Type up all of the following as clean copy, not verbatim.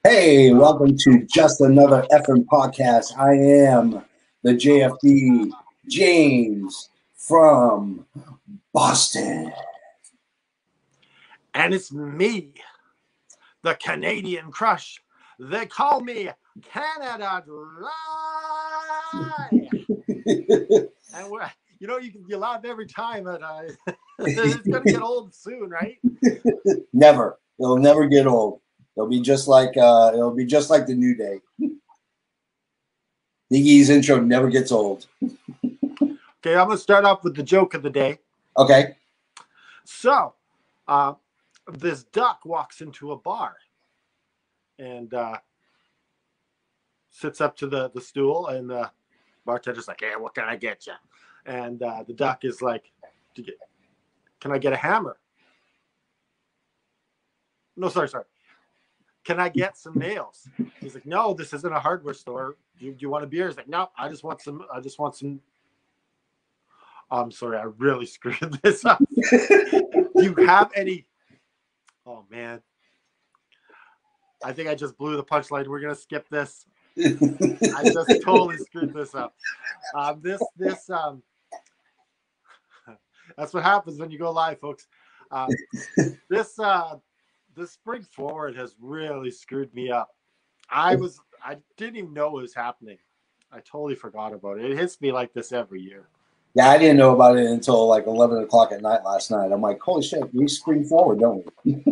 Hey, welcome to Just Another Effing Podcast. I am the JFD James from Boston. And it's me, the Canadian Crush. They call me Canada Dry. And you laugh every time, but it's gonna get old soon, right? Never. It'll never get old. It'll be just like the New Day. Iggy's intro never gets old. Okay, I'm gonna start off with the joke of the day. Okay. So, this duck walks into a bar and sits up to the stool, and the bartender's like, "Hey, what can I get you?" And the duck is like, "Can I get a hammer?" No, sorry. Can I get some nails? He's like, "No, this isn't a hardware store. Do you want a beer?" He's like, "No, I just want some. I'm sorry, I really screwed this up. Do you have any? Oh man, I think I just blew the punchline. We're gonna skip this. I just totally screwed this up. That's what happens when you go live, folks. This spring forward has really screwed me up. I didn't even know it was happening. I totally forgot about it. It hits me like this every year. Yeah, I didn't know about it until like 11 o'clock at night last night. I'm like, holy shit, we spring forward, don't we?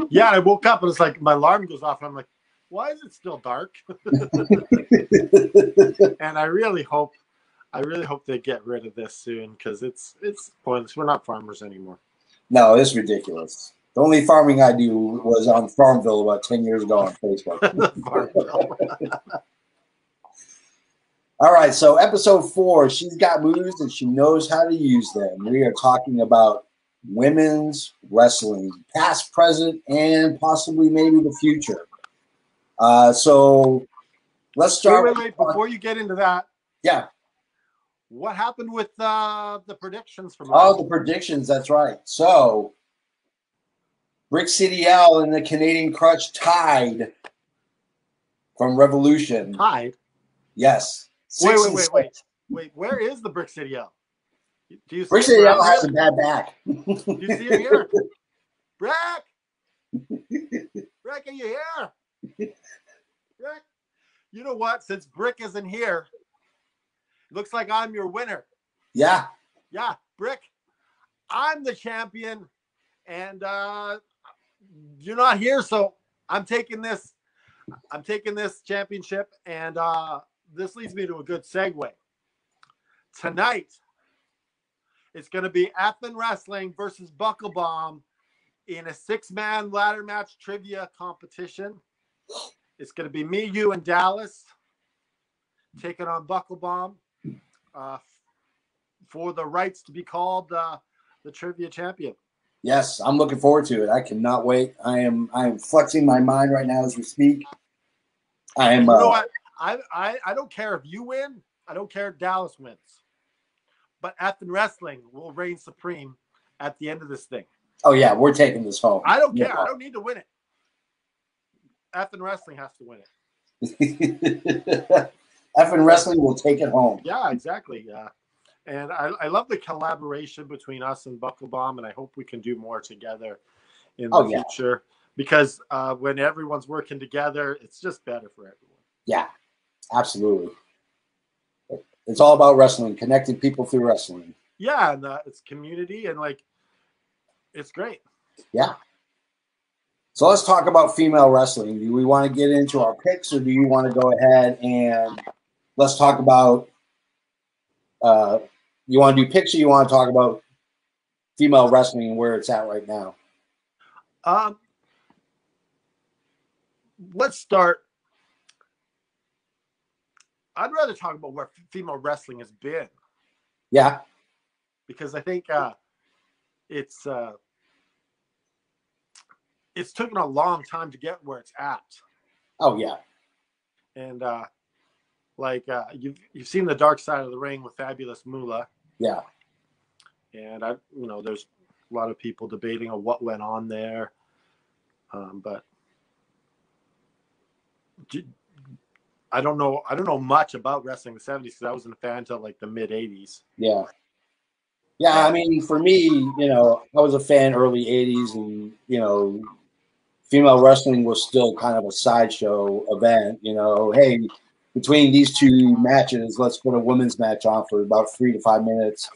Yeah, I woke up and it's like my alarm goes off and I'm like, why is it still dark? And I really hope they get rid of this soon because it's pointless. We're not farmers anymore. No, it's ridiculous. The only farming I do was on Farmville about 10 years ago on Facebook. Farmville. All right, so episode 4, she's got moves and she knows how to use them. We are talking about women's wrestling, past, present, and possibly maybe the future. So let's start. Wait. Before you get into that, yeah. What happened with the predictions from? The predictions. That's right. So Brick City L and the Canadian Crutch tied from Revolution. Tied? Yes. Wait. Where is the Brick City L? Do you see Brick City L has a bad back. Do you see it here? Brick, are you here? Brick, you know what? Since Brick isn't here, it looks like I'm your winner. Yeah, Brick, I'm the champion, and you're not here, so I'm taking this championship, and this leads me to a good segue. Tonight, it's going to be Effin Wrestling versus Buckle Bomb in a 6-man ladder match trivia competition. It's going to be me, you, and Dallas taking on Buckle Bomb for the rights to be called the trivia champion. Yes, I'm looking forward to it. I cannot wait. I am flexing my mind right now as we speak. I am. You know what? I don't care if you win. I don't care if Dallas wins. But Effin Wrestling will reign supreme at the end of this thing. Oh yeah, we're taking this home. I don't care. I don't need to win it. Effin Wrestling has to win it. Effin Wrestling will take it home. Yeah, exactly. Yeah. And I love the collaboration between us and Buckle Bomb, and I hope we can do more together in the future. Because when everyone's working together, it's just better for everyone. Yeah, absolutely. It's all about wrestling, connecting people through wrestling. Yeah, and it's community, and it's great. Yeah. So let's talk about female wrestling. Do we want to get into our picks, or do you want to go ahead and let's talk about you want to do picks, or you want to talk about female wrestling and where it's at right now? Let's start. I'd rather talk about where female wrestling has been. Yeah. Because I think it's taken a long time to get where it's at. Oh yeah. And you've seen the dark side of the ring with Fabulous Moolah. Yeah. And there's a lot of people debating on what went on there. But I don't know much about wrestling in the 70s because I wasn't a fan until like the mid 80s. Yeah. Yeah, I mean, for me, you know, I was a fan early 80s, and, you know, female wrestling was still kind of a sideshow event. You know, hey, between these two matches, let's put a women's match on for about 3 to 5 minutes.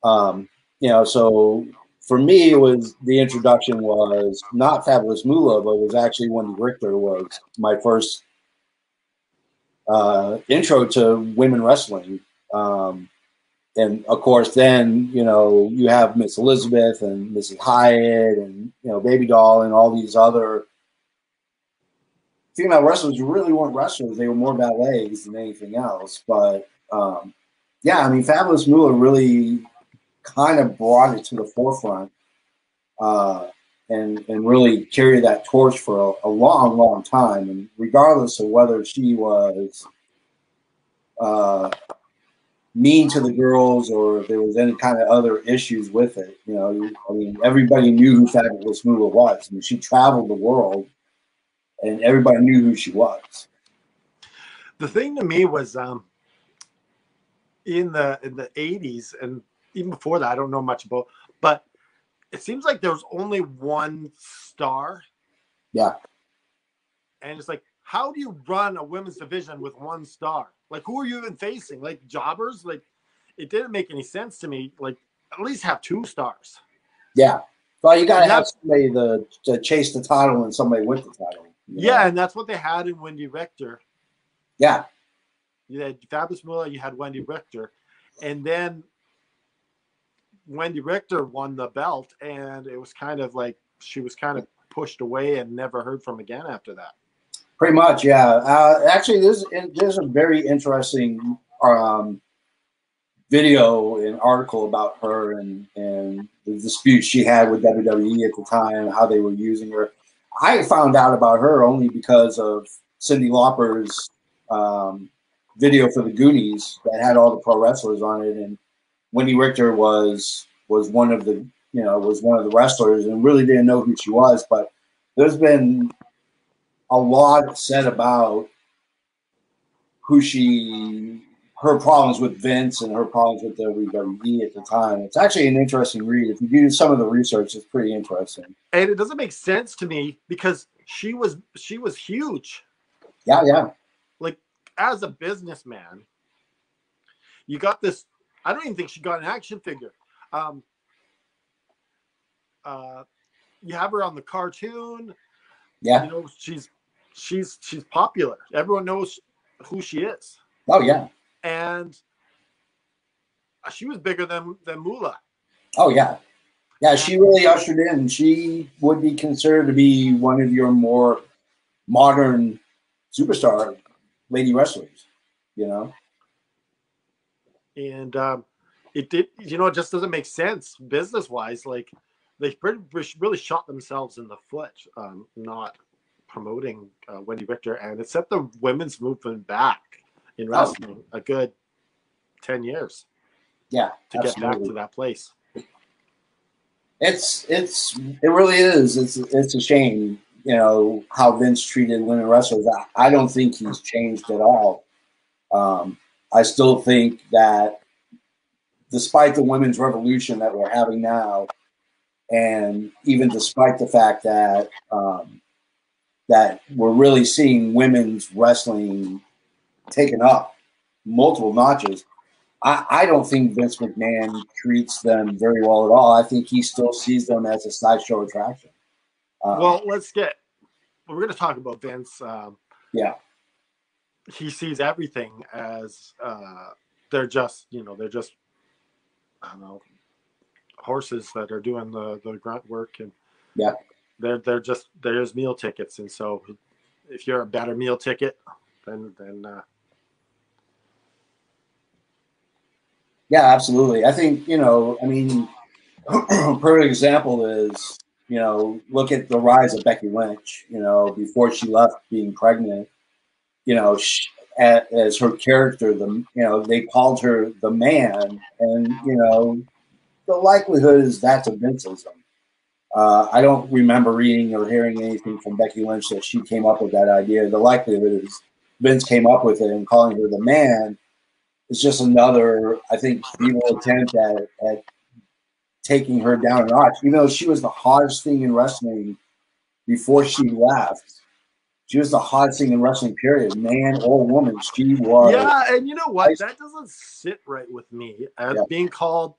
You know, so for me, it was the introduction was not Fabulous Moolah, but it was actually Wendy Richter was my first intro to women wrestling. And of course, then, you know, you have Miss Elizabeth and Missy Hyatt and, you know, Baby Doll and all these other female wrestlers who really weren't wrestlers. They were more ballets than anything else. But yeah, I mean, Fabulous Moolah really kind of brought it to the forefront and really carried that torch for a long, long time. And regardless of whether she was mean to the girls or if there was any kind of other issues with it, you know, I mean, everybody knew who Fabulous Moolah was. I mean, she traveled the world, and everybody knew who she was. The thing to me was in the 80s, and even before that, I don't know much about, but it seems like there was only one star. Yeah. And it's like, how do you run a women's division with one star? Like, who are you even facing? Like, jobbers? Like, it didn't make any sense to me. Like, at least have 2 stars. Yeah. Well, you got to have somebody to chase the title and somebody with the title. Yeah, know? And that's what they had in Wendy Richter. Yeah. You had Fabulous Moolah, you had Wendy Richter. And then Wendy Richter won the belt, and it was kind of like she was kind of pushed away and never heard from again after that. Pretty much, yeah. Actually, there's a very interesting video and article about her and the dispute she had with WWE at the time, how they were using her. I found out about her only because of Cyndi Lauper's video for the Goonies that had all the pro wrestlers on it, and Wendy Richter was one of the wrestlers and really didn't know who she was. But there's been a lot said about her problems with Vince and her problems with WWE at the time. It's actually an interesting read. If you do some of the research, it's pretty interesting. And it doesn't make sense to me because she was huge. Yeah, yeah. Like, as a businessman, you got this. I don't even think she got an action figure. You have her on the cartoon. Yeah. You know, she's popular. Everyone knows who she is. Oh yeah. And she was bigger than Moolah. Oh yeah. Yeah, she really ushered in. She would be considered to be one of your more modern superstar lady wrestlers, you know? And it did, you know, it just doesn't make sense business-wise. Like, they really shot themselves in the foot, not promoting Wendy Richter, and it set the women's movement back in wrestling a good 10 years. Yeah, to get back to that place. It really is. It's a shame, you know, how Vince treated women wrestlers. I don't think he's changed at all. I still think that despite the women's revolution that we're having now, and even despite the fact that that we're really seeing women's wrestling taken up multiple notches, I don't think Vince McMahon treats them very well at all. I think he still sees them as a sideshow attraction. Well, we're going to talk about Vince. Yeah. He sees everything as they're just, I don't know, horses that are doing the grunt work, and yeah, there's meal tickets, and so if you're a better meal ticket, then yeah, absolutely. I think, I mean, perfect example is, look at the rise of Becky Lynch. Before she left being pregnant, as her character, they called her the Man, and the likelihood is that's a Vinceism. I don't remember reading or hearing anything from Becky Lynch that she came up with that idea. The likelihood is Vince came up with it, and calling her the Man is just another, I think, feeble attempt at taking her down a notch. Even though she was the hottest thing in wrestling before she left, she was the hottest thing in wrestling, period, man or woman. She was. Yeah, and you know what? That doesn't sit right with me as being called.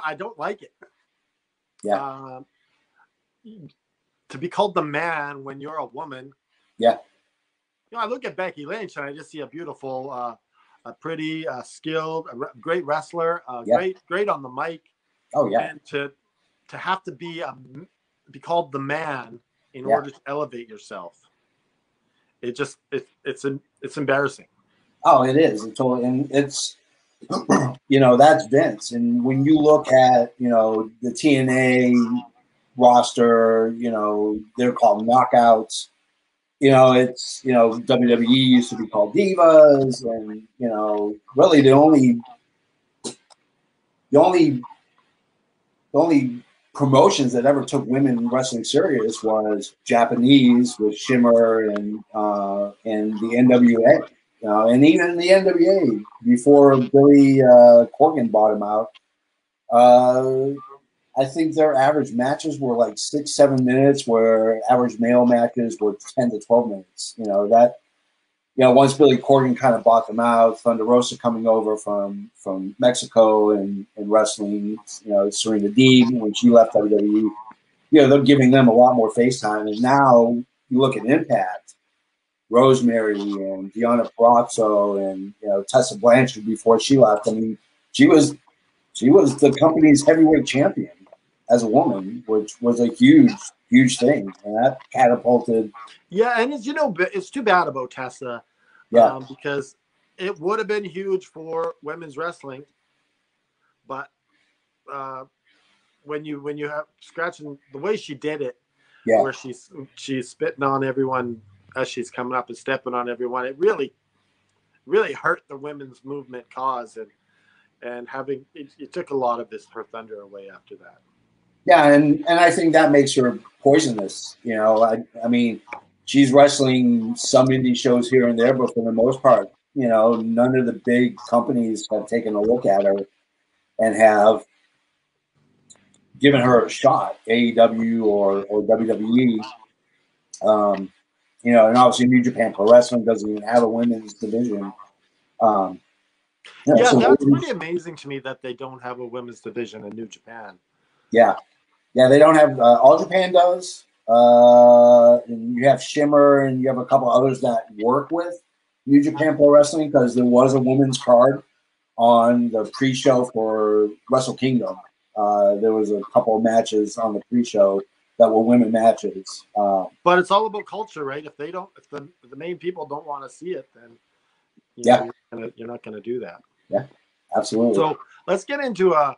I don't like it. Yeah. To be called the Man when you're a woman. Yeah. I look at Becky Lynch and I just see a beautiful, a pretty, skilled, great wrestler, great on the mic. Oh yeah. And to have to be called the Man in order to elevate yourself, it's embarrassing. Oh, it is. It's totally, and it's that's Vince. And when you look at the TNA roster, they're called knockouts. It's WWE used to be called Divas, and really the only promotions that ever took women wrestling serious was Japanese with Shimmer and the NWA. And even the NWA before Billy Corgan bought him out. I think their average matches were like 6-7 minutes, where average male matches were 10 to 12 minutes. Once Billy Corgan kind of bought them out, Thunder Rosa coming over from Mexico and wrestling, Serena Deeb when she left WWE, they're giving them a lot more face time. And now you look at Impact, Rosemary and Deonna Purrazzo and Tessa Blanchard before she left. I mean, she was the company's heavyweight champion as a woman, which was a huge thing, and that catapulted. Yeah, and it's too bad about Tessa, because it would have been huge for women's wrestling, but when you have scratching the way she did it, where she's spitting on everyone as she's coming up and stepping on everyone, it really hurt the women's movement cause, and having it took a lot of her thunder away after that. Yeah, and I think that makes her poisonous. I mean, she's wrestling some indie shows here and there, but for the most part, none of the big companies have taken a look at her and have given her a shot, AEW or WWE. And obviously New Japan Pro Wrestling doesn't even have a women's division. So that's pretty amazing to me that they don't have a women's division in New Japan. Yeah, they don't have. All Japan does. And you have Shimmer, and you have a couple others that work with New Japan Pro Wrestling, because there was a women's card on the pre-show for Wrestle Kingdom. There was a couple of matches on the pre-show that were women matches. But it's all about culture, right? If the main people don't want to see it, then you're not going to do that. Yeah, absolutely. So let's get into our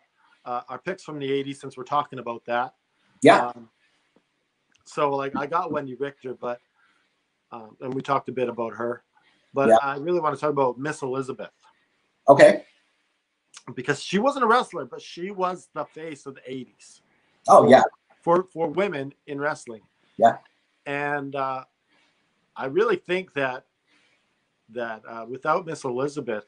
picks from the 80s, since we're talking about that. Yeah. So I got Wendy Richter, but and we talked a bit about her, but I really want to talk about Miss Elizabeth. Okay. Because she wasn't a wrestler, but she was the face of the 80s. Oh, yeah. For women in wrestling. Yeah. And I really think that without Miss Elizabeth,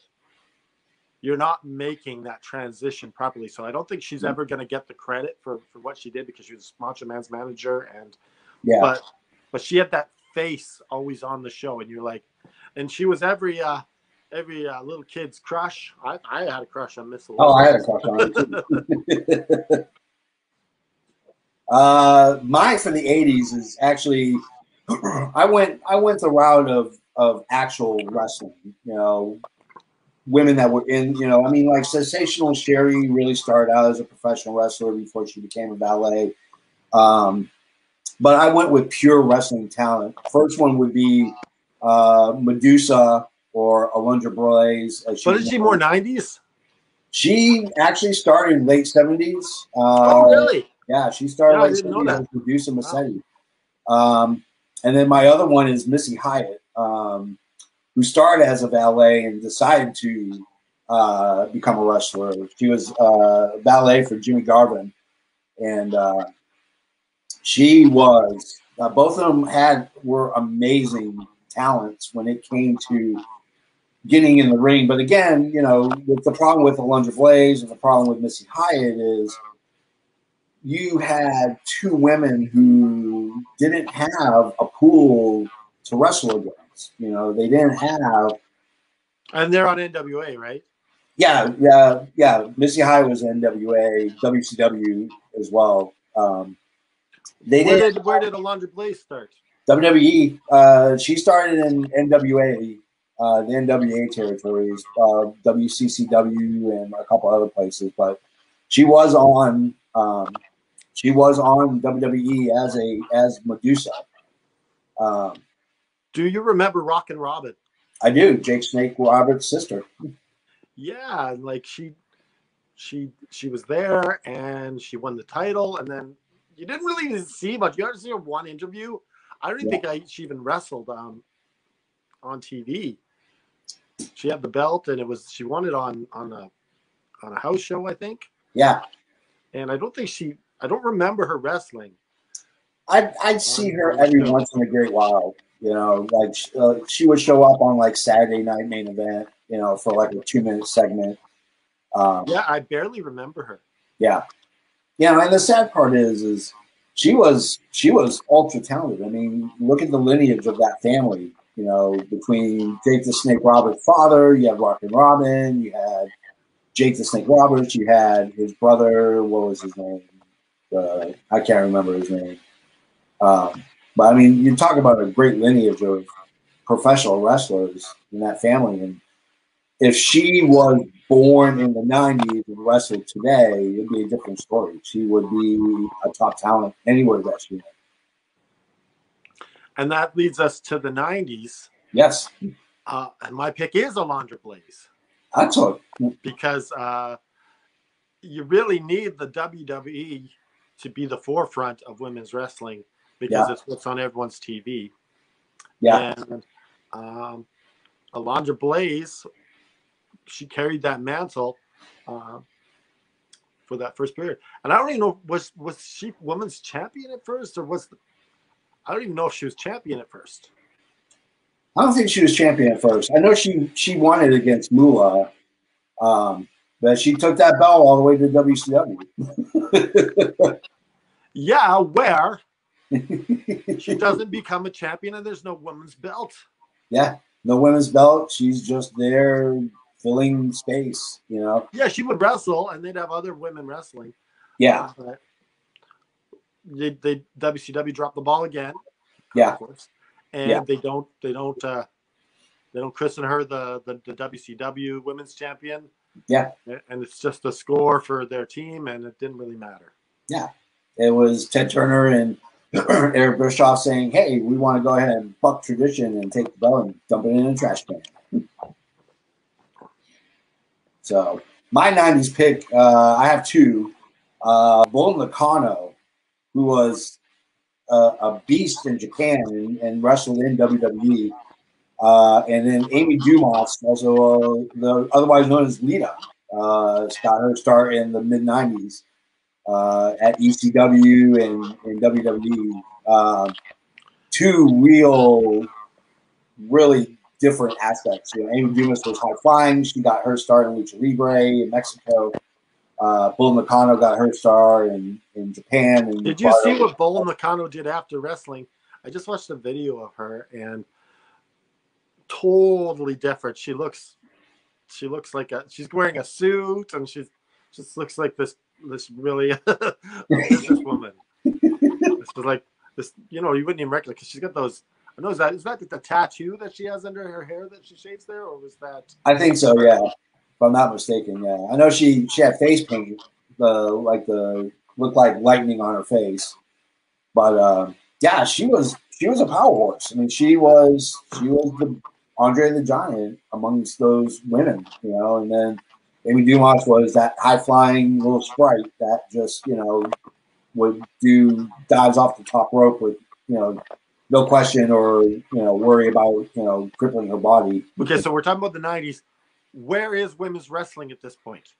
you're not making that transition properly. So I don't think she's ever going to get the credit for what she did, because she was Macho Man's manager, and but she had that face always on the show, and you're like, and she was every little kid's crush. I had a crush on Miss Elizabeth. Oh, I had a crush on her too. Mine for the 80s is actually I went the route of actual wrestling, women that were in, I mean, like Sensational Sherry really started out as a professional wrestler before she became a valet. But I went with pure wrestling talent. First one would be Medusa or Alundra Blaze. But is she more 90s? She actually started in late 70s. Oh, really? Yeah, she started late 70s as Medusa Massetti. And then my other one is Missy Hyatt, who started as a valet and decided to become a wrestler. She was valet for Jimmy Garvin. And She was. Both of them were amazing talents when it came to getting in the ring. But again, with the problem with Alundra Blaze and the problem with Missy Hyatt is you had two women who didn't have a pool to wrestle against. They didn't have. And they're on NWA, right? Yeah. Missy Hyatt was NWA, WCW as well. Where did Alundra Blaze start? WWE. She started in NWA, the NWA territories, WCCW, and a couple other places. But she was on WWE as Medusa. Do you remember Rockin' Robin? I do. Jake Snake Roberts' sister. Yeah, like she was there and she won the title, and then you didn't really see much. You ever see her one interview? I don't even think she even wrestled on TV. She had the belt, and she won it on a house show, I think. Yeah. And I don't remember her wrestling. I'd see her every once in a great while. She would show up on like Saturday Night Main Event, for like a 2-minute segment. I barely remember her. Yeah. And the sad part is she was ultra talented. I mean, look at the lineage of that family. Between Jake the Snake Roberts' father, you have Rockin' Robin, you had Jake the Snake Roberts, you had his brother. What was his name? I can't remember his name. But I mean, you talk about a great lineage of professional wrestlers in that family, and if she was born in the 90s and wrestled today, it'd be a different story. She would be a top talent anywhere that she went. And that leads us to the 90s. Yes. And my pick is Alundra Blaze. That's all. Because you really need the WWE to be the forefront of women's wrestling, because it's what's on everyone's TV. Yeah. And Alundra Blaze, she carried that mantle for that first period. And I don't even know, was she women's champion at first, or I don't even know if she was champion at first. I don't think she was champion at first. I know she won it against Moolah, but she took that belt all the way to WCW. Yeah, where she doesn't become a champion and there's no women's belt. Yeah, no women's belt. She's just there filling space, Yeah, she would wrestle, and they'd have other women wrestling. Yeah. They WCW dropped the ball again. Yeah. Of course. And they don't christen her the WCW women's champion. Yeah. And it's just a score for their team, and it didn't really matter. Yeah. It was Ted Turner and Eric Bischoff saying, "Hey, we want to go ahead and buck tradition and take the belt and dump it in a trash can." So my 90s pick, I have two. Bull Nakano, who was a beast in Japan and wrestled in WWE. And then Amy Dumas, also otherwise known as Lita, got her start in the mid-90s at ECW and WWE. Two really different aspects. Amy Dumas was high flying. She got her start in Lucha Libre in Mexico. Bull Nakano got her star in Japan. And did you see what Bull Nakano did after wrestling? I just watched a video of her, and totally different. She looks like she's wearing a suit, and she just looks like this really businesswoman. This was like this, you wouldn't even recognize, because she's got those. I know, is that the tattoo that she has under her hair that she shaves there, or was that? I think so. Yeah, if I'm not mistaken. Yeah, I know she had face paint, looked like lightning on her face, but yeah, she was a power horse. I mean, she was the Andre the Giant amongst those women, and then Amy Dumas was that high flying little sprite that just would do dives off the top rope with no question, or worry about crippling her body. Okay, so we're talking about the 90s. Where is women's wrestling at this point?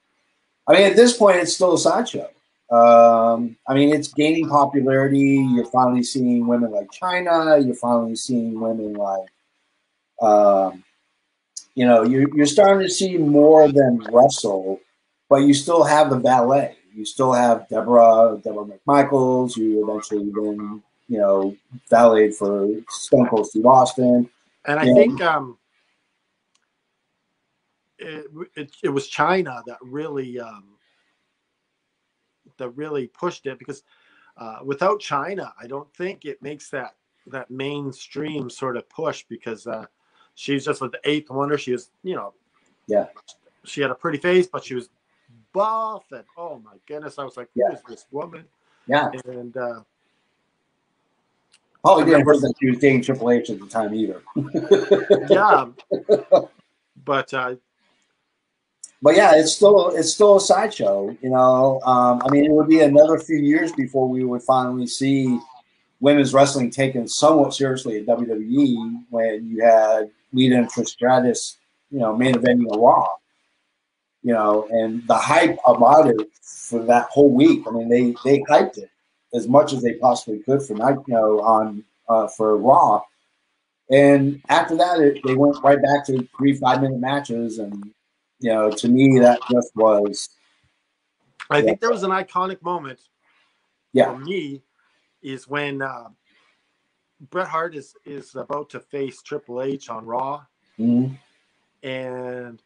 I mean, at this point, it's still a sideshow. I mean, it's gaining popularity. You're finally seeing women like China. You're finally seeing women like, um, you're starting to see more of them wrestle, but you still have the ballet. You still have Deborah McMichaels, who eventually then, valeted for Stone Cold Steve Austin. And I think it was China that really pushed it, because without China, I don't think it makes that mainstream sort of push, because she's just like the eighth wonder. She was, Yeah. she had a pretty face, but she was buff, and oh my goodness, I was like, who is this woman? Yeah. And probably didn't hurt that she was dating Triple H at the time either. Yeah. But yeah, it's still a sideshow, I mean, it would be another few years before we would finally see women's wrestling taken somewhat seriously at WWE, when you had Lita and Trish Stratus, main eventing a Raw, and the hype about it for that whole week. I mean, they hyped it as much as they possibly could for night, for Raw, and after that, they went right back to 3 5-minute matches, and to me, that just was. I think there was an iconic moment. Yeah. For me, is when Bret Hart is about to face Triple H on Raw, and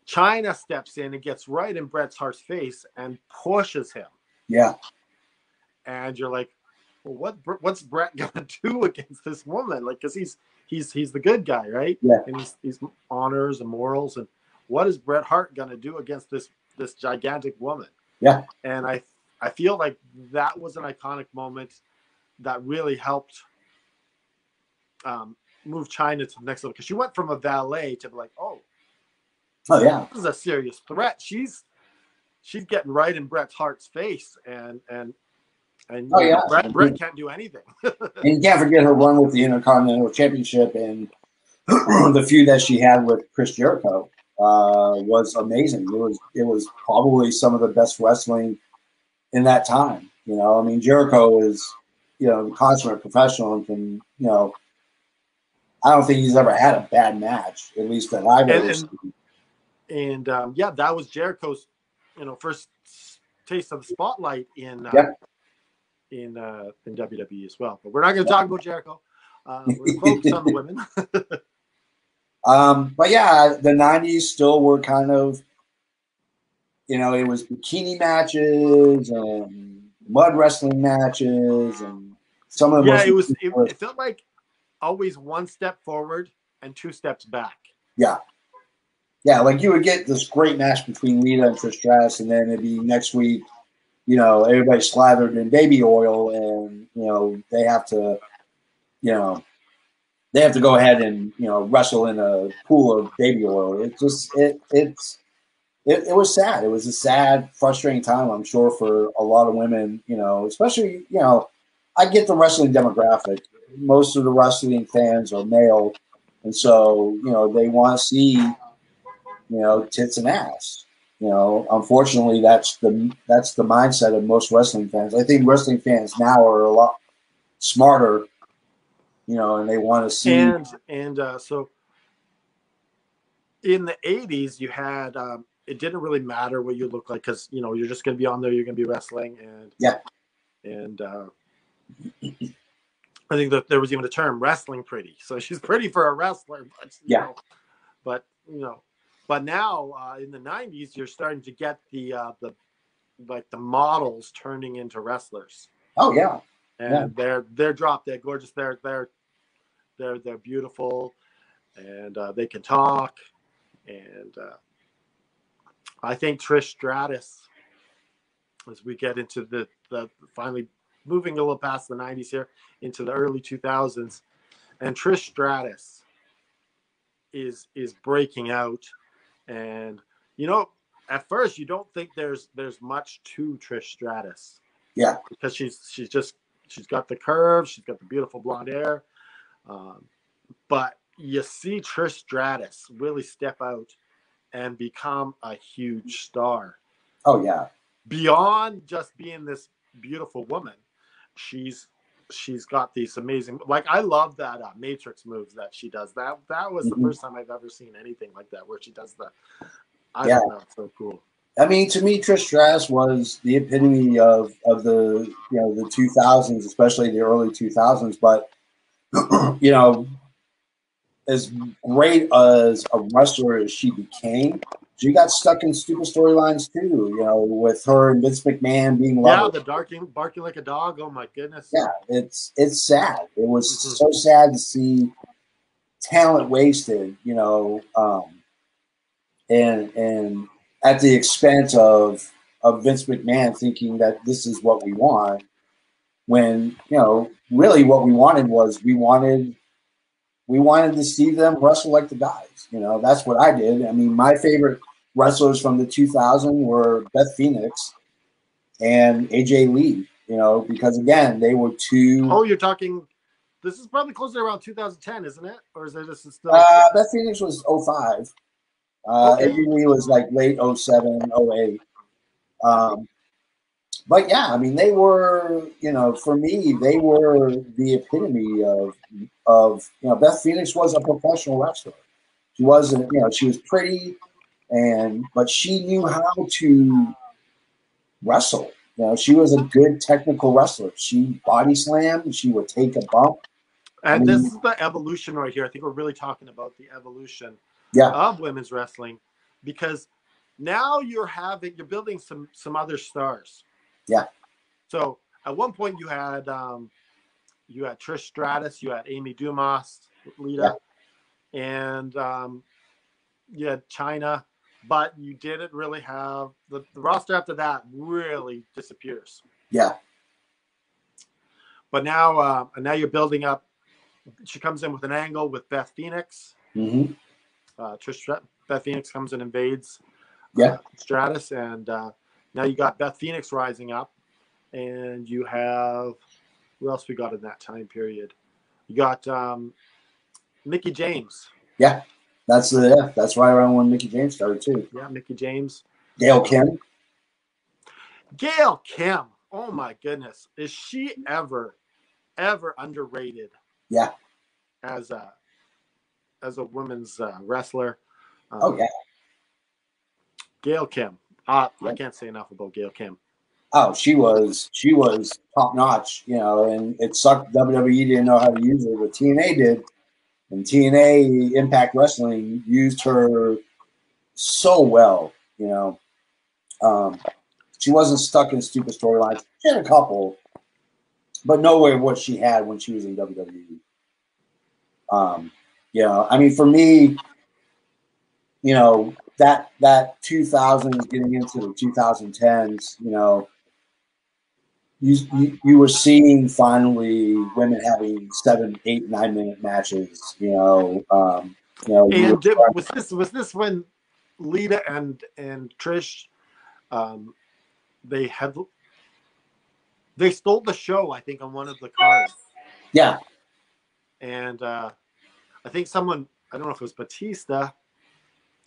China steps in and gets right in Bret Hart's face and pushes him. Yeah. And you're like, well, what's Bret gonna do against this woman? Like, because he's the good guy, right? Yeah. And he's honors and morals, and what is Bret Hart gonna do against this gigantic woman? Yeah. And I feel like that was an iconic moment that really helped move China to the next level, because she went from a valet to like, oh yeah, this is a serious threat. She's getting right in Bret Hart's face, and Bret can't do anything. And you can't forget her run with the Intercontinental Championship, and the feud that she had with Chris Jericho was amazing. It was probably some of the best wrestling in that time. I mean, Jericho is, a consummate professional, and can, I don't think he's ever had a bad match, at least that I've ever seen. And that was Jericho's, first taste of the spotlight in WWE as well. But we're not going to talk about Jericho. We're focused on the women. But yeah, the 90s still were kind of, it was bikini matches and mud wrestling matches, and some of the it felt like always one step forward and 2 steps back. Yeah. Yeah, like you would get this great match between Lita and Trish Stratus, and then it'd be next week, everybody slathered in baby oil, and they have to go ahead and wrestle in a pool of baby oil. It just it was sad. It was a sad, frustrating time, I'm sure, for a lot of women. Especially I get the wrestling demographic. Most of the wrestling fans are male, and so they want to see tits and ass. Unfortunately, that's the mindset of most wrestling fans. I think wrestling fans now are a lot smarter, and they want to see. And so in the 80s, you had it didn't really matter what you look like, because you're just going to be on there, you're going to be wrestling, and I think that there was even a term, wrestling pretty. So she's pretty for a wrestler, but but now in the 90s, you're starting to get the models turning into wrestlers. Oh yeah. And they're drop dead gorgeous. They're beautiful, and they can talk. And I think Trish Stratus, as we get into the finally moving a little past the 90s here into the early 2000s, and Trish Stratus is breaking out. And at first you don't think there's much to Trish Stratus. Yeah. Because she's got the curves, she's got the beautiful blonde hair. But you see Trish Stratus really step out and become a huge star. Oh yeah. beyond just being this beautiful woman, she's got these amazing, like, I love that Matrix moves that she does. That was the first time I've ever seen anything like that, where she does that. I think that's so cool. I mean, to me, Trish Stratus was the epitome of the, you know, the 2000s, especially the early 2000s. But, you know, as great as a wrestler as she became, she got stuck in stupid storylines too, you know, with her and Vince McMahon being loved. Yeah, the barking like a dog. Oh my goodness. Yeah, it's sad. It was so sad to see talent wasted, you know, and at the expense of Vince McMahon thinking that this is what we want, when, you know, really what we wanted was we wanted to see them wrestle like the guys. You know, that's what I did. I mean, my favorite wrestlers from the 2000 were Beth Phoenix and AJ Lee, you know, because again, they were two. Oh, you're talking, this is probably closer around 2010, isn't it? Or is it this is still? Beth Phoenix was 05. Okay. AJ Lee was like late 07, 08. But yeah, I mean, they were, you know, for me, they were the epitome of, you know, Beth Phoenix was a professional wrestler. She wasn't, you know, she was pretty, but she knew how to wrestle. You know, she was a good technical wrestler. She body slammed. She would take a bump. And this is the evolution right here. I think we're really talking about the evolution of women's wrestling, because now you're building some other stars. Yeah. So at one point you had Trish Stratus, you had Amy Dumas, Lita, and you had Chyna, but you didn't really have the roster after that really disappears. Yeah. But now you're building up. She comes in with an angle with Beth Phoenix. Mm-hmm. Beth Phoenix comes and invades Stratus, and now you got Beth Phoenix rising up, and you have, who else we got in that time period? You got Mickie James. Yeah, that's right around when Mickie James started too. Yeah, Mickie James. Gail Kim. Gail Kim. Oh my goodness, is she ever underrated? Yeah. As a women's wrestler. Gail Kim. I can't say enough about Gail Kim. Oh, she was top notch, you know, and it sucked WWE didn't know how to use her, but TNA did. And TNA Impact Wrestling used her so well, you know. She wasn't stuck in stupid storylines. She had a couple, but nowhere what she had when she was in WWE. You know, I mean, for me, you know, that 2000s getting into the 2010s, you know, you were seeing finally women having 7, 8, 9 minute matches, you know. And was this when Lita and Trish, they stole the show, I think, on one of the cards. Yeah. And I think someone, I don't know if it was Batista,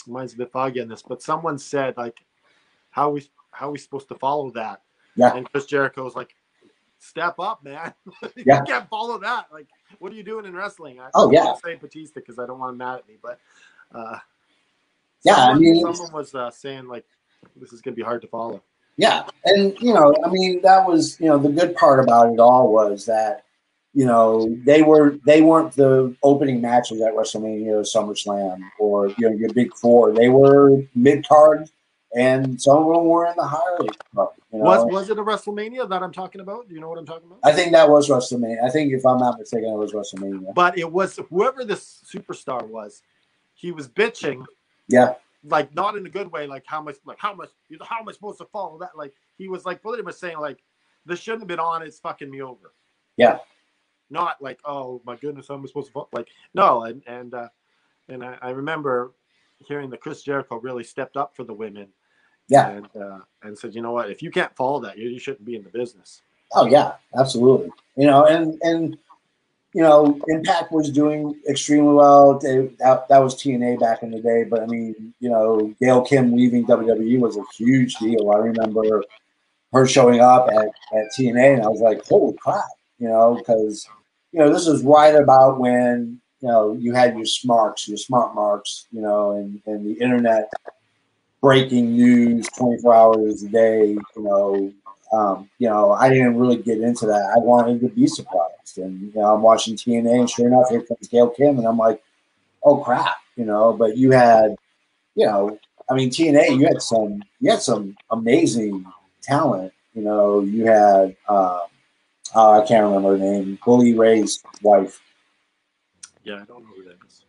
mine's a bit foggy on this, but someone said, like, how are we supposed to follow that? Yeah. And Chris Jericho's like, step up, man. You can't follow that. Like, what are you doing in wrestling? I don't say Batista because I don't want him mad at me, but someone was saying, like, this is going to be hard to follow. Yeah. And, you know, I mean, that was, you know, the good part about it all was that, you know, they weren't the opening matches at WrestleMania or SummerSlam or, you know, your big four. They were mid-card, and some of them were in the higher club. You know? Was it a WrestleMania that I'm talking about? Do you know what I'm talking about? I think that was WrestleMania. I think, if I'm not mistaken, it was WrestleMania. But it was whoever this superstar was. He was bitching. Yeah. Like, not in a good way. Like, how am I supposed to follow that? Like, he was like pretty much saying, like, this shouldn't have been on. It's fucking me over. Yeah. Not like, oh my goodness, how am I supposed to follow? Like, no. And I remember hearing that Chris Jericho really stepped up for the women. Yeah. And said, you know what, if you can't follow that, you shouldn't be in the business. Oh yeah, absolutely. You know, and you know, Impact was doing extremely well. That was TNA back in the day, but I mean, you know, Gail Kim leaving WWE was a huge deal. I remember her showing up at TNA, and I was like, holy crap, because this is right about when you had your smart marks, and the internet breaking news 24 hours a day. I didn't really get into that. I wanted to be surprised, and I'm watching TNA, and sure enough, here comes Gail Kim, and I'm like, oh crap, But you had, TNA, you had some amazing talent. You had, I can't remember her name, Bully Ray's wife. Yeah, I don't know who that is.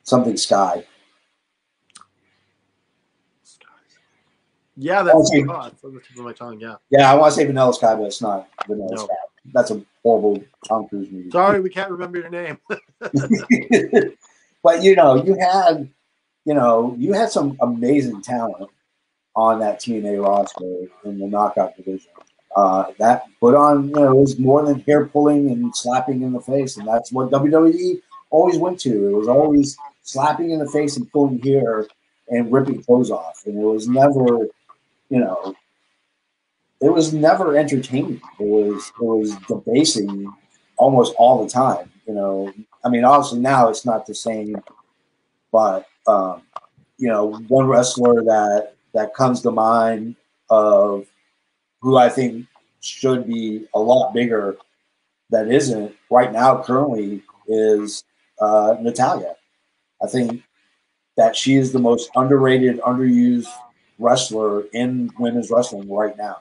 Something Sky. Yeah, that's on the tip of my tongue. Yeah. Yeah, I want to say Vanilla Sky, but it's not Vanilla Sky. That's a horrible Tom Cruise movie. Sorry, we can't remember your name. But you had some amazing talent on that TNA roster in the knockout division. That put on, it was more than hair pulling and slapping in the face, and that's what WWE always went to. It was always slapping in the face and pulling hair and ripping clothes off, and it was never, it was never entertaining. It was debasing almost all the time. Obviously now it's not the same, but one wrestler that comes to mind of who I think should be a lot bigger that isn't right now currently is Natalya. I think that she is the most underrated, underused wrestler in women's wrestling right now.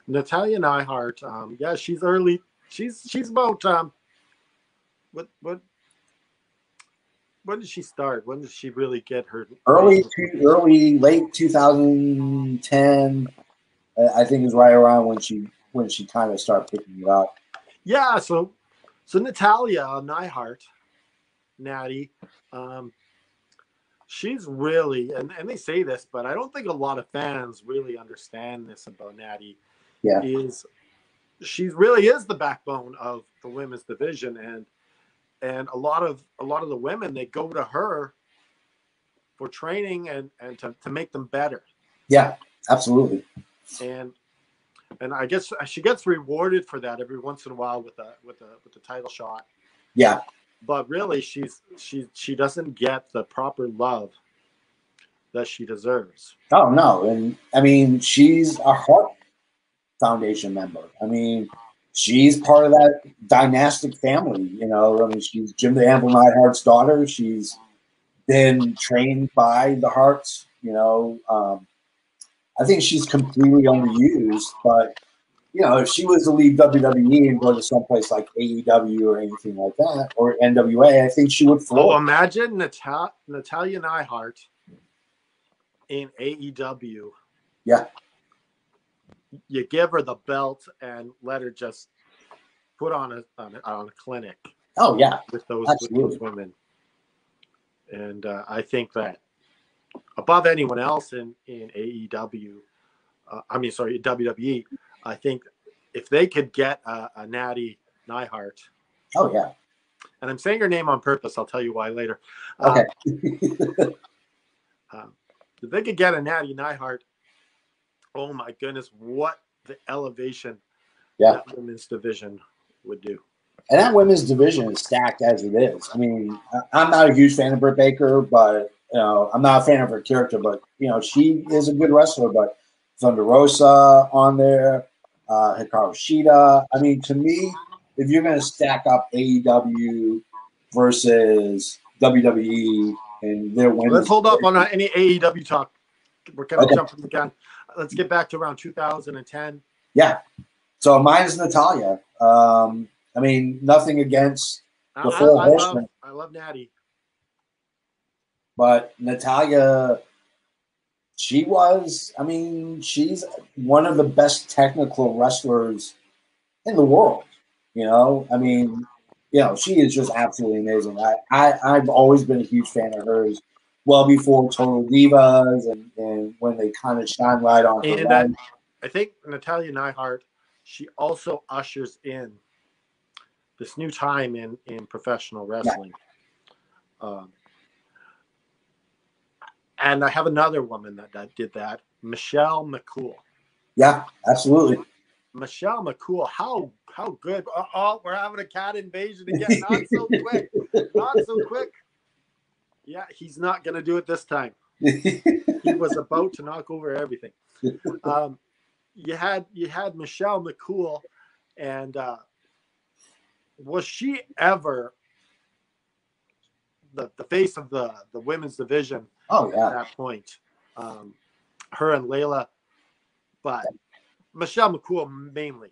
Natalya Neidhart, yeah, she's early. She's about what when did she start? When did she really get her late 2010? I think is right around when she kind of started picking it up. Yeah, so Natalya Neidhart, Natty, she's really, and they say this, but I don't think a lot of fans really understand this about Natty. Yeah, she really is the backbone of the women's division, and a lot of the women, they go to her for training and to make them better. Yeah, absolutely. And I guess she gets rewarded for that every once in a while with the title shot. Yeah. But really, she doesn't get the proper love that she deserves. Oh no, and she's a Hart Foundation member. She's part of that dynastic family. She's Jim the Anvil Neidhart's daughter. She's been trained by the Harts. I think she's completely underused, but if she was to leave WWE and go to someplace like AEW or anything like that, or NWA, I think she would float. Oh, imagine Natalya Neidhart in AEW. Yeah. You give her the belt and let her just put on a clinic. Oh yeah, with those women. And I think that above anyone else in AEW, WWE, I think if they could get a Natty Neidhart. Oh yeah. And I'm saying her name on purpose. I'll tell you why later. Okay. If they could get a Natty Neidhart, oh my goodness, what the elevation that women's division would do. And that women's division is stacked as it is. I'm not a huge fan of Britt Baker, but I'm not a fan of her character. But she is a good wrestler. But Thunder Rosa on there, Hikaru Shida. To me, if you're going to stack up AEW versus WWE and their women's, let's hold up on any AEW talk. We're kind of jumping the gun. Let's get back to around 2010. Yeah. So mine is Natalya. Nothing against the Four Horsemen. I love Natty. But Natalya, she's one of the best technical wrestlers in the world. She is just absolutely amazing. I've always been a huge fan of hers, well before Total Divas and when they kind of shine light on her. And I think Natalya Neidhart, she also ushers in this new time in professional wrestling. Yeah. And I have another woman that did that, Michelle McCool. Yeah, absolutely. Michelle McCool, how good. Oh, we're having a cat invasion again. Not so quick. Not so quick. Yeah, he's not going to do it this time. He was about to knock over everything. You had Michelle McCool, and was she ever the face of the women's division? Oh yeah. At that point, her and Layla, but Michelle McCool mainly.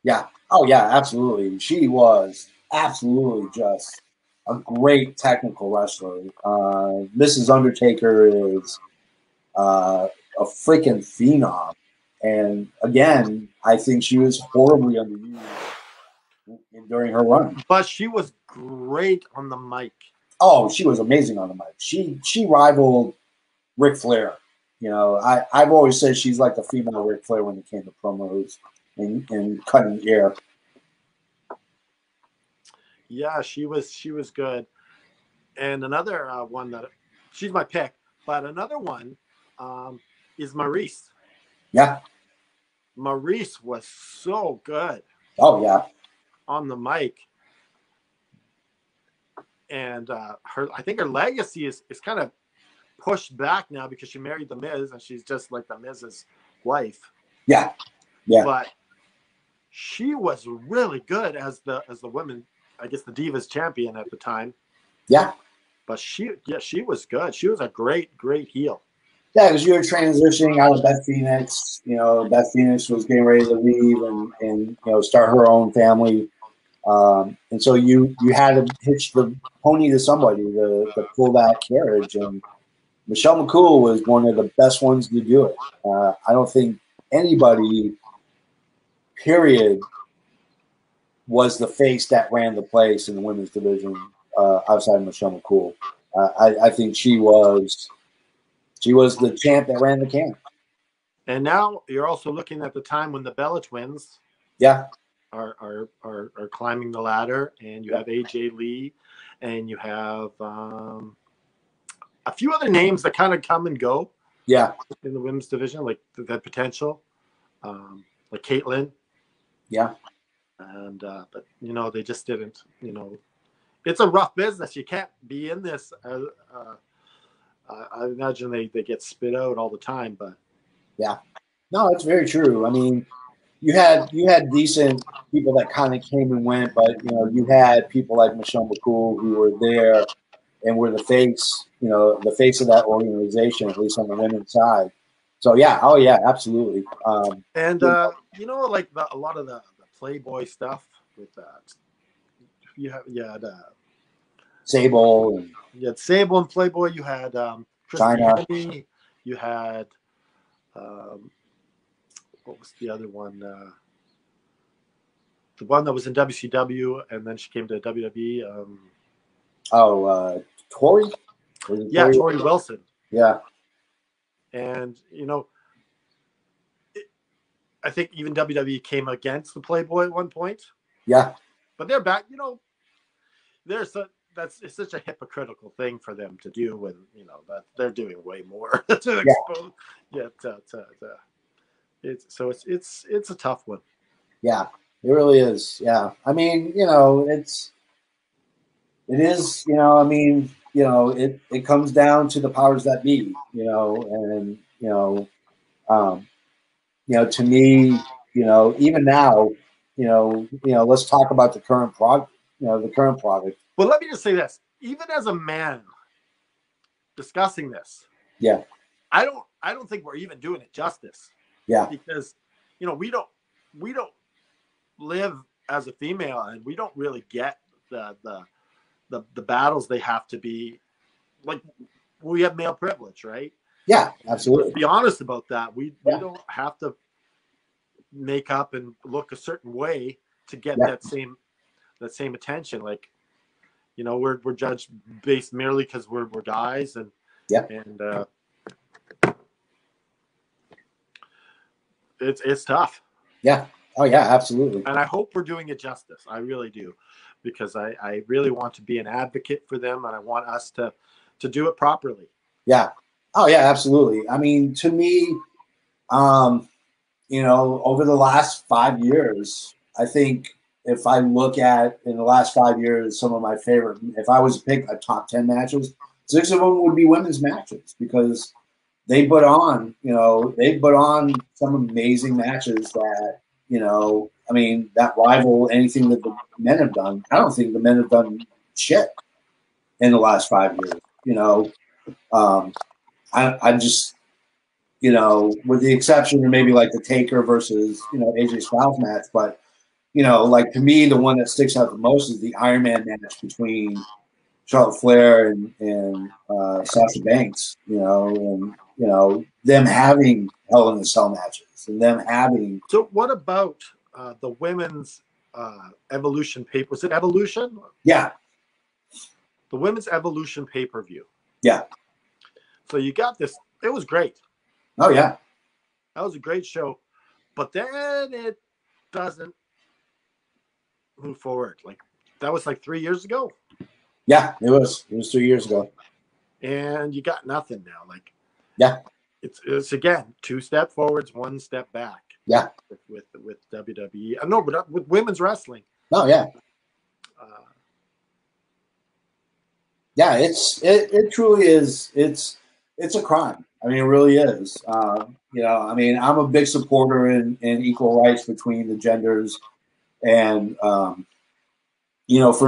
Yeah. Oh yeah, absolutely. She was absolutely just a great technical wrestler. Mrs. Undertaker is a freaking phenom. And again, I think she was horribly underused during her run. But she was great on the mic. Oh, she was amazing on the mic. She rivaled Ric Flair. You know, I've always said she's like the female Ric Flair when it came to promos and cutting air. Yeah, she was good. And another one that she's my pick, but another one is Maurice. Yeah. Maurice was so good. Oh yeah. On the mic. And I think her legacy is kind of pushed back now because she married the Miz and she's just like the Miz's wife. Yeah. Yeah. But she was really good as the women, I guess the Divas champion at the time. Yeah. But she was good. She was a great heel. Yeah, because you were transitioning out of Beth Phoenix. You know, Beth Phoenix was getting ready to leave and start her own family. And so you had to hitch the pony to somebody to pull that carriage. And Michelle McCool was one of the best ones to do it. I don't think anybody, period, was the face that ran the place in the women's division outside of Michelle McCool. I think she was the champ that ran the camp. And now you're also looking at the time when the Bella twins, yeah, are climbing the ladder, and you have AJ Lee, and you have a few other names that kind of come and go. Yeah, in the women's division, like that potential, like Caitlyn. Yeah, and but they just didn't. It's a rough business. You can't be in this. I imagine they get spit out all the time, but yeah, no, it's very true. I mean, you had decent people that kind of came and went, but you had people like Michelle McCool who were there and were the face, the face of that organization, at least on the women's side. So yeah, oh yeah, absolutely. And like a lot of the Playboy stuff with that. You had Sable. And you had Sable and Playboy. You had China. Henry. You had what was the other one? The one that was in WCW, and then she came to WWE. Tori? Yeah, Tori Wilson. Yeah. And, I think even WWE came against the Playboy at one point. Yeah. But they're back, it's such a hypocritical thing for them to do when, that they're doing way more to expose. Yeah. It's a tough one. Yeah, it really is. Yeah. I mean, it is, it comes down to the powers that be, and, to me, even now, let's talk about the current product, Well, let me just say this. Even as a man discussing this, yeah, I don't think we're even doing it justice. Yeah. Because, we don't live as a female, and we don't really get the battles they have to be like. We have male privilege, right? Yeah, absolutely. Let's be honest about that. We don't have to make up and look a certain way to get that same attention. Like, we're judged based merely because we're guys, and it's tough. Yeah. Oh yeah, absolutely. And I hope we're doing it justice. I really do, because I really want to be an advocate for them, and I want us to do it properly. Yeah. Oh yeah, absolutely. I mean, to me, over the last 5 years, I think if I look at in the last 5 years, some of my favorite, if I was to pick a top 10 matches, 6 of them would be women's matches because they put on some amazing matches that, that rival anything that the men have done. I don't think the men have done shit in the last 5 years. I just, with the exception of maybe like the Taker versus, AJ Styles match, but, like to me, the one that sticks out the most is the Iron Man match between Charlotte Flair and Sasha Banks, them having Hell in a Cell matches and them having. So what about the women's Evolution pay? Was it Evolution? Yeah. The women's Evolution pay-per-view. Yeah. So you got this. It was great. Oh, yeah. That was a great show. But then it doesn't move forward. Like that was like 3 years ago. Yeah, it was. It was 3 years ago. And you got nothing now. Like, yeah. It's again 2 step forwards, 1 step back. Yeah. With WWE. No, but with women's wrestling. Oh, yeah. Yeah, it truly is. It's a crime. I mean, it really is. I'm a big supporter in equal rights between the genders. And, for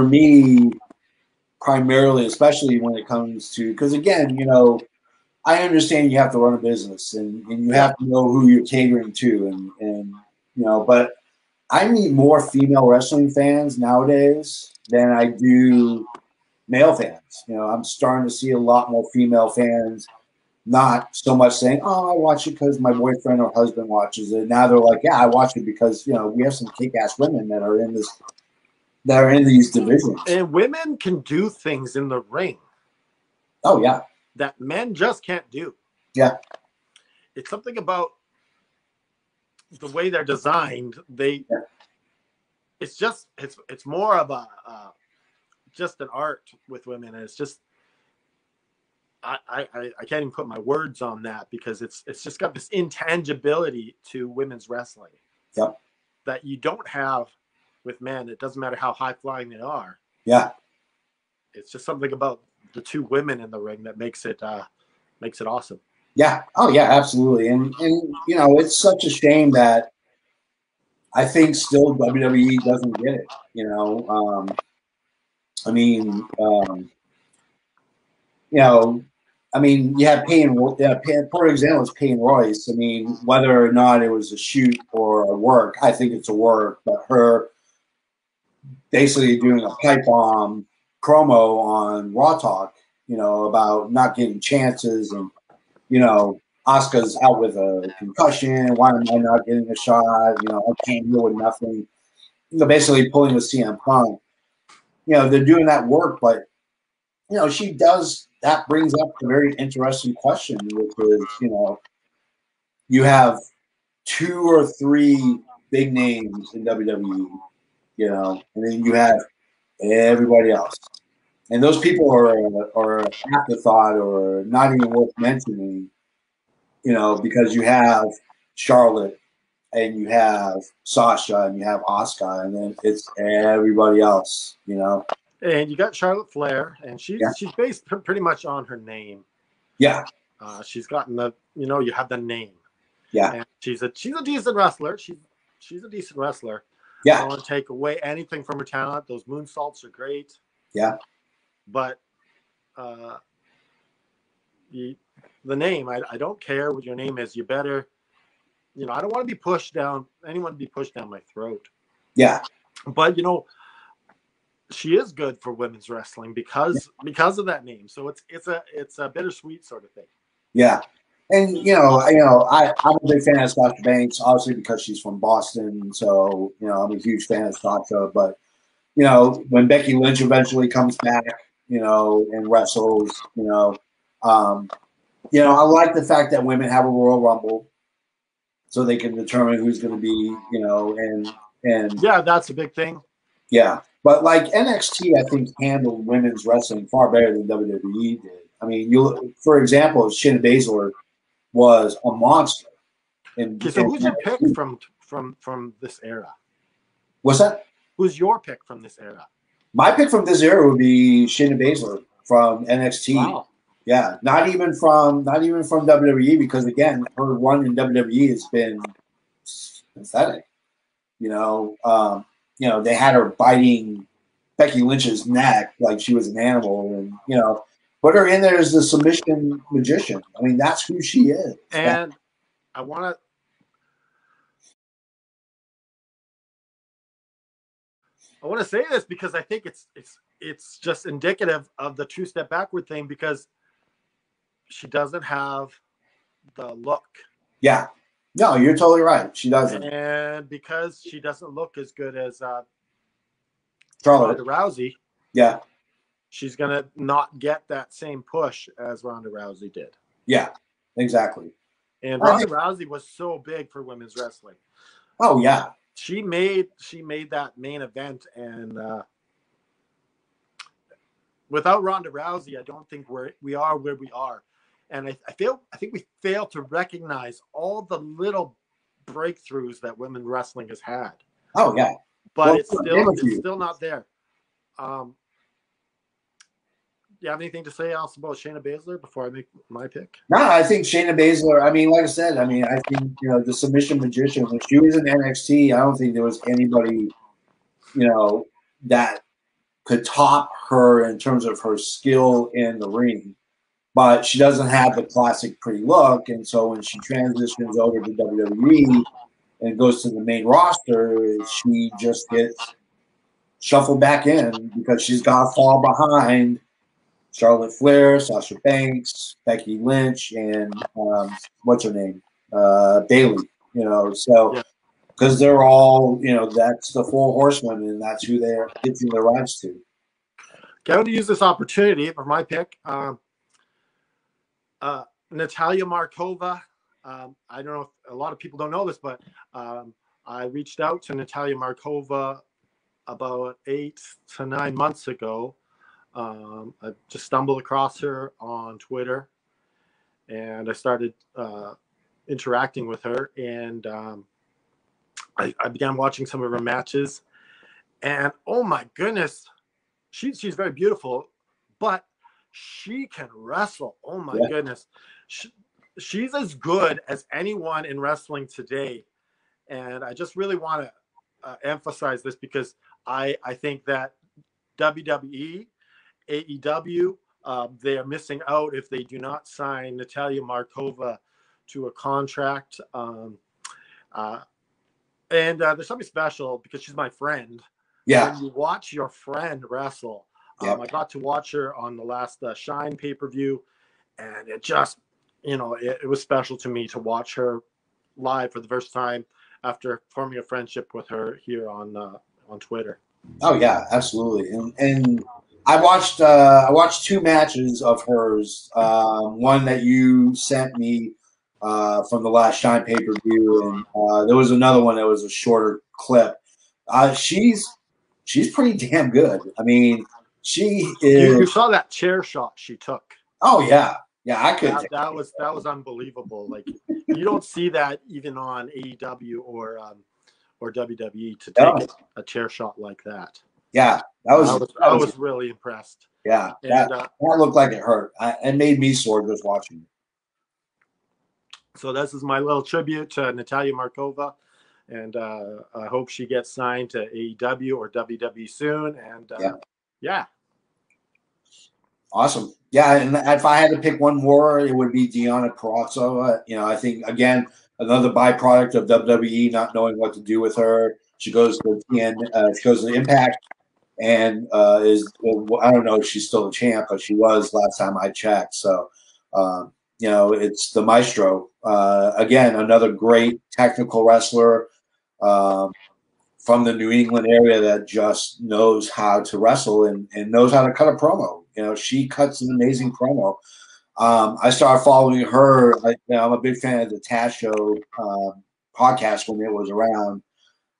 me, primarily, especially when it comes to, because again, I understand you have to run a business and you have to know who you're catering to. But I meet more female wrestling fans nowadays than I do male fans. I'm starting to see a lot more female fans, not so much saying, "Oh, I watch it because my boyfriend or husband watches it." Now they're like, "Yeah, I watch it because we have some kick-ass women that are in these divisions." And women can do things in the ring. Oh yeah, that men just can't do. Yeah, it's something about the way they're designed. It's more of a just an art with women. And it's just I can't even put my words on that because it's just got this intangibility to women's wrestling. Yep. That you don't have with men. It doesn't matter how high flying they are. Yeah. It's just something about the 2 women in the ring that makes it awesome. Yeah. Oh yeah, absolutely. And it's such a shame that I think still WWE doesn't get it. You have for example, it's Payne Royce. Whether or not it was a shoot or a work, I think it's a work, but her basically doing a pipe bomb promo on Raw Talk, about not getting chances and, Asuka's out with a concussion. Why am I not getting a shot? I can't deal with nothing. Basically pulling a CM Punk. They're doing that work, but, she does. That brings up a very interesting question, which is, you have 2 or 3 big names in WWE, and then you have everybody else. And those people are an afterthought or not even worth mentioning, because you have Charlotte and you have Sasha and you have Asuka, and then it's everybody else, And you got Charlotte Flair, and she's based pretty much on her name. Yeah. She's gotten you have the name. Yeah. And she's a decent wrestler. She's a decent wrestler. Yeah. I don't want to take away anything from her talent. Those moonsaults are great. Yeah. But the name, I don't care what your name is. You better, I don't want to be pushed down. Anyone to be pushed down my throat. Yeah. But she is good for women's wrestling because of that name. So it's a bittersweet sort of thing. Yeah. And I'm a big fan of Sasha Banks, obviously because she's from Boston. So I'm a huge fan of Sasha. But when Becky Lynch eventually comes back, and wrestles, I like the fact that women have a Royal Rumble, so they can determine who's going to be, and yeah, that's a big thing. Yeah, but like NXT, I think handled women's wrestling far better than WWE did. For example, Shayna Baszler was a monster. Okay, so who's your pick from this era? What's that? Who's your pick from this era? My pick from this era would be Shayna Baszler from NXT. Wow. Yeah, not even from WWE, because again, her run in WWE has been pathetic. You know, they had her biting Becky Lynch's neck like she was an animal, and put her in there as the submission magician. I mean, that's who she is. And I want to say this because I think it's just indicative of the two-step backward thing, because she doesn't have the look. Yeah. No, you're totally right. She doesn't. And because she doesn't look as good as Charlotte. Ronda Rousey, yeah, she's going to not get that same push as Ronda Rousey did. Yeah, exactly. And Ronda Rousey was so big for women's wrestling. Oh, yeah. She made that main event, and without Ronda Rousey, I don't think we are where we are. And I think we fail to recognize all the little breakthroughs that women's wrestling has had. Oh yeah, but it's still not there. Do you have anything to say else about Shayna Baszler before I make my pick? No, I think Shayna Baszler. I mean, like I said, I think the submission magician. When she was in NXT, I don't think there was anybody, that could top her in terms of her skill in the ring. But she doesn't have the classic pretty look, and so when she transitions over to WWE and goes to the main roster, she just gets shuffled back in because she's got to fall behind Charlotte Flair, Sasha Banks, Becky Lynch, and what's her name, Bayley. So because they're all, that's the four horsemen, and that's who they're pitching their rides to. Going to use this opportunity for my pick. Natalia Markova. I don't know if a lot of people don't know this, but I reached out to Natalia Markova about 8 to 9 months ago. I just stumbled across her on Twitter, and I started interacting with her, and I began watching some of her matches, and oh my goodness, she's very beautiful, but she can wrestle. Oh my goodness. She's as good as anyone in wrestling today. And I just really want to emphasize this because I think that WWE, AEW, they are missing out if they do not sign Natalia Markova to a contract. And there's something special because she's my friend. Yeah. When you watch your friend wrestle, I got to watch her on the last Shine pay-per-view, and it just, it was special to me to watch her live for the first time after forming a friendship with her here on Twitter. Oh yeah, absolutely. And I watched 2 matches of hers. One that you sent me from the last Shine pay-per-view, and there was another one that was a shorter clip. She's pretty damn good. I mean, she is. You saw that chair shot she took. Oh yeah, I could. That was unbelievable. Like you don't see that even on AEW or WWE to take a chair shot like that. Yeah, I was really impressed. Yeah, and, that looked like it hurt. It made me sore just watching. So this is my little tribute to Natalia Markova. And I hope she gets signed to AEW or WWE soon. And yeah. Awesome. Yeah, and if I had to pick one more, it would be Deonna Purrazzo. I think, again, another byproduct of WWE not knowing what to do with her. She goes to Impact and I don't know if she's still a champ, but she was last time I checked. So, it's the Maestro. Again, another great technical wrestler from the New England area that just knows how to wrestle and knows how to cut a promo. She cuts an amazing promo. I started following her. I'm a big fan of the Taz Show podcast when it was around,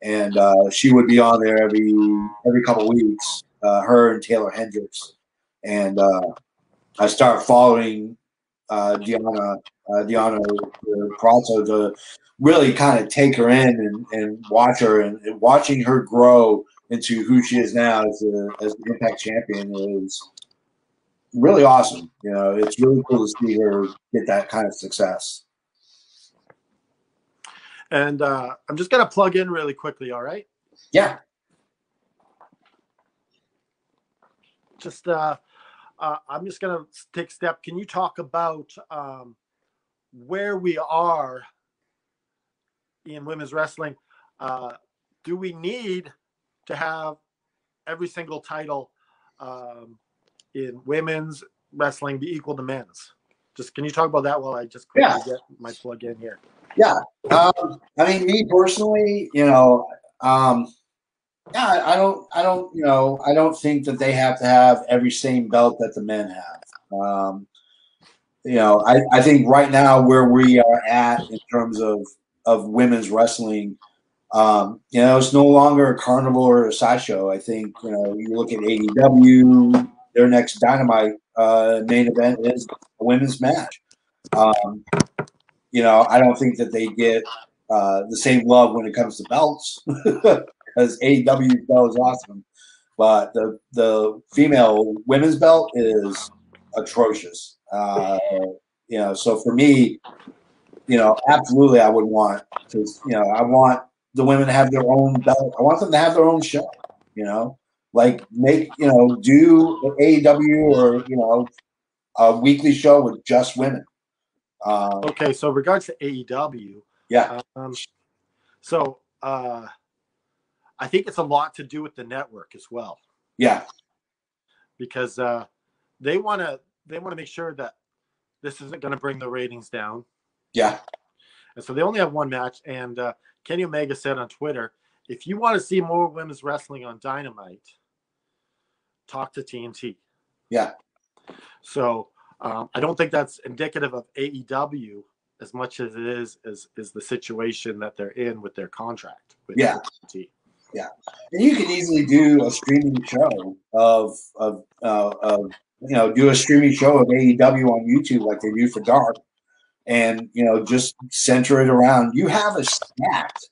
and she would be on there every couple of weeks. Her and Taylor Hendricks, and I started following Diana Prato to really kind of take her in and watch her and watching her grow into who she is now as the Impact champion is really awesome. You know, it's really cool to see her get that kind of success. And I'm just gonna plug in really quickly. All right. Yeah. Just I'm just gonna take a step. Can you talk about where we are in women's wrestling? Do we need to have every single title in women's wrestling be equal to men's? Just can you talk about that while I just quickly get my plug in here? Yeah. I mean, me personally, you know, yeah, I don't think that they have to have every same belt that the men have. You know, I think right now where we are at in terms of women's wrestling, you know, it's no longer a carnival or a sideshow. I think, you know, you look at AEW, their next Dynamite main event is a women's match. You know, I don't think that they get the same love when it comes to belts because AEW's belt is awesome, but the female women's belt is atrocious. You know, so for me, you know, absolutely, I would want to. You know, I want the women to have their own belt. I want them to have their own show. You know, like do AEW or a weekly show with just women. Okay, so regards to AEW, yeah. So I think it's a lot to do with the network as well. Yeah, because they want to make sure that this isn't going to bring the ratings down. Yeah, and so they only have one match. And Kenny Omega said on Twitter, if you want to see more women's wrestling on Dynamite, talk to TNT. Yeah. So I don't think that's indicative of AEW as much as it is the situation that they're in with their contract with TNT. Yeah, and you can easily do a streaming show of do a streaming show of AEW on YouTube like they do for Dark, and just center it around. You have a stacked,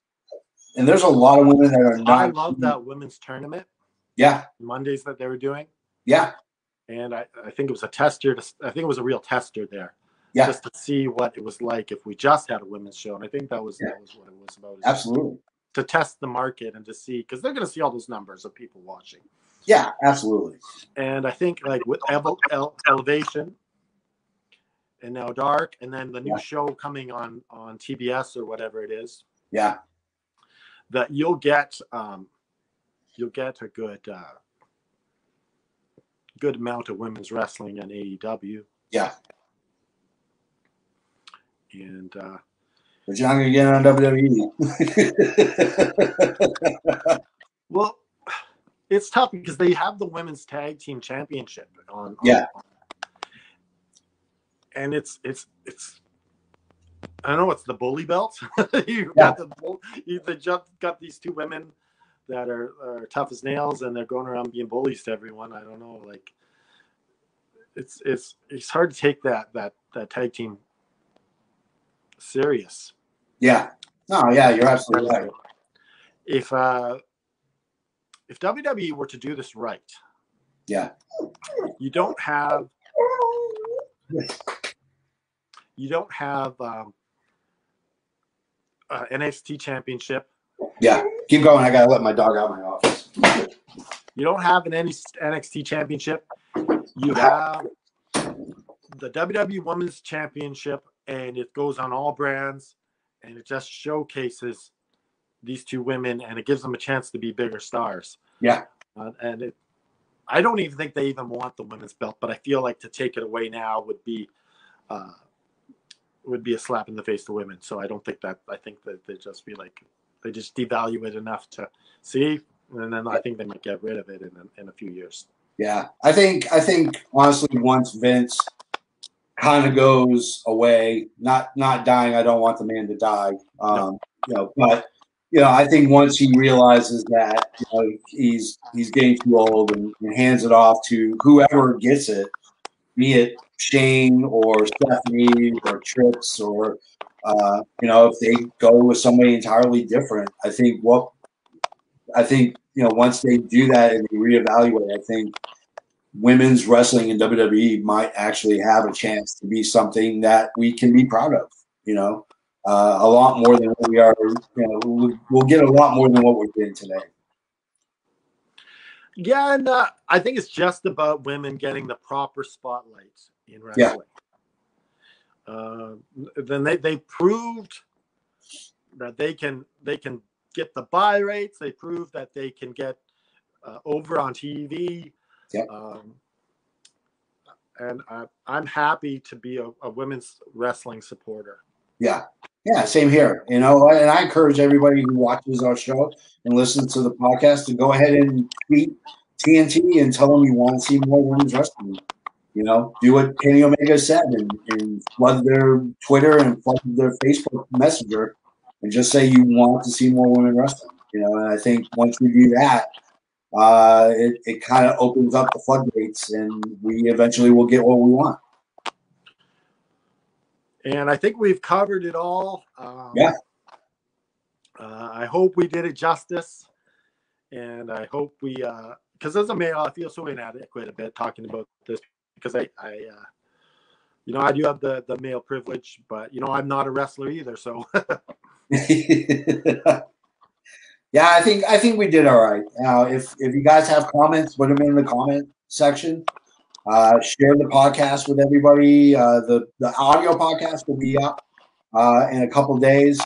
and there's a lot of women that are not. I love that women's tournament. Yeah, Mondays that they were doing. Yeah, and I think it was a tester. I think it was a real tester there. Yeah, just to see what it was like if we just had a women's show, and I think that was what it was about. Absolutely. To test the market and to see, because they're going to see all those numbers of people watching. Yeah, absolutely. And I think like with Elevation and now Dark, and then the new show coming on TBS or whatever it is. Yeah. That you'll get a good amount of women's wrestling on AEW. Yeah. And but you're not going to get on WWE. Well, it's tough because they have the women's tag team championship on. And it's I don't know, it's the bully belt. You've got got these two women that are tough as nails, and they're going around being bullies to everyone. I don't know, like it's hard to take that tag team serious. Yeah. No, yeah, you're absolutely right. If WWE were to do this right, you don't have NXT championship. Yeah, keep going. I gotta let my dog out of my office. You don't have an NXT championship. You have the WWE Women's Championship, and it goes on all brands, and it just showcases these two women, and it gives them a chance to be bigger stars. Yeah. I don't even think they even want the women's belt, but I feel like to take it away now would be a slap in the face to women. So I don't think that. I think that they just devalue it enough to see, and then I think they might get rid of it in a few years. Yeah, I think honestly, once Vince kind of goes away, not dying. I don't want the man to die. But I think once he realizes that he's getting too old and hands it off to whoever gets it, be it Shane or Stephanie or Trips or if they go with somebody entirely different. I think once they do that and they reevaluate, I think women's wrestling in WWE might actually have a chance to be something that we can be proud of. A lot more than what we are. We'll get a lot more than what we're getting today. Yeah, and I think it's just about women getting the proper spotlight in wrestling. Yeah. Then they proved that they can get the buy rates. They proved that they can get over on TV. Yeah. And I'm happy to be a women's wrestling supporter. Yeah. Yeah, same here. And I encourage everybody who watches our show and listens to the podcast to go ahead and tweet TNT and tell them you want to see more women's wrestling. Do what Kenny Omega said and flood their Twitter and flood their Facebook Messenger and just say you want to see more women wrestling. And I think once we do that, it kind of opens up the floodgates and we eventually will get what we want. And I think we've covered it all. I hope we did it justice. And I hope we, because as a male, I feel so inadequate a bit talking about this because I do have the male privilege, but, I'm not a wrestler either. So. Yeah, I think we did all right. Now, if you guys have comments, put them in the comment section. Share the podcast with everybody. The audio podcast will be up in a couple days,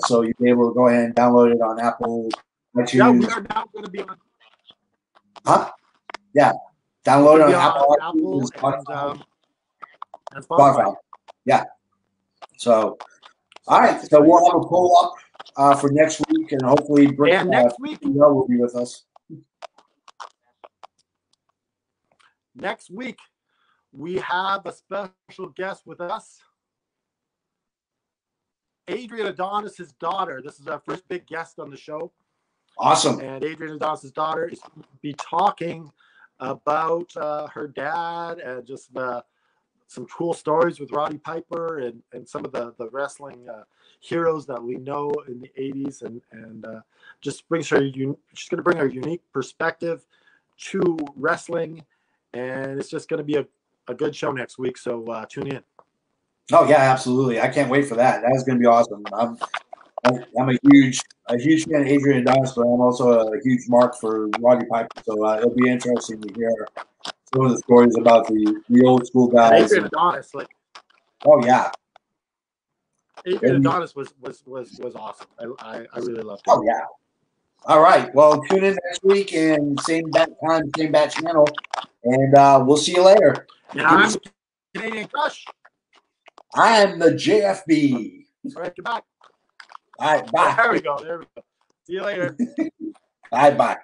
so you'll be able to go ahead and download it on Apple iTunes. Yeah, we are now going to be on. Huh? Yeah, download it on Apple and Spotify. Yeah. So, all right. So we'll have a poll up for next week, and hopefully, next week will be with us. Next week, we have a special guest with us, Adrian Adonis' daughter. This is our first big guest on the show. Awesome. And Adrian Adonis' daughter is going to be talking about her dad and just some cool stories with Roddy Piper and some of the wrestling heroes that we know in the 80s and just brings her she's going to bring her unique perspective to wrestling. And it's just going to be a good show next week. So tune in. Oh yeah, absolutely. I can't wait for that. That is going to be awesome. I'm a huge fan of Adrian Adonis, but I'm also a huge mark for Roddy Piper. So it'll be interesting to hear some of the stories about the old school guys. Adrian Adonis, oh yeah. Adrian Adonis was awesome. I really loved it. Oh yeah. All right. Well, tune in next week and same bat time, same bat channel. And we'll see you later. And I'm Canadian Crush. I'm the JFB. All right, goodbye. All right, bye. There we go. See you later. Bye.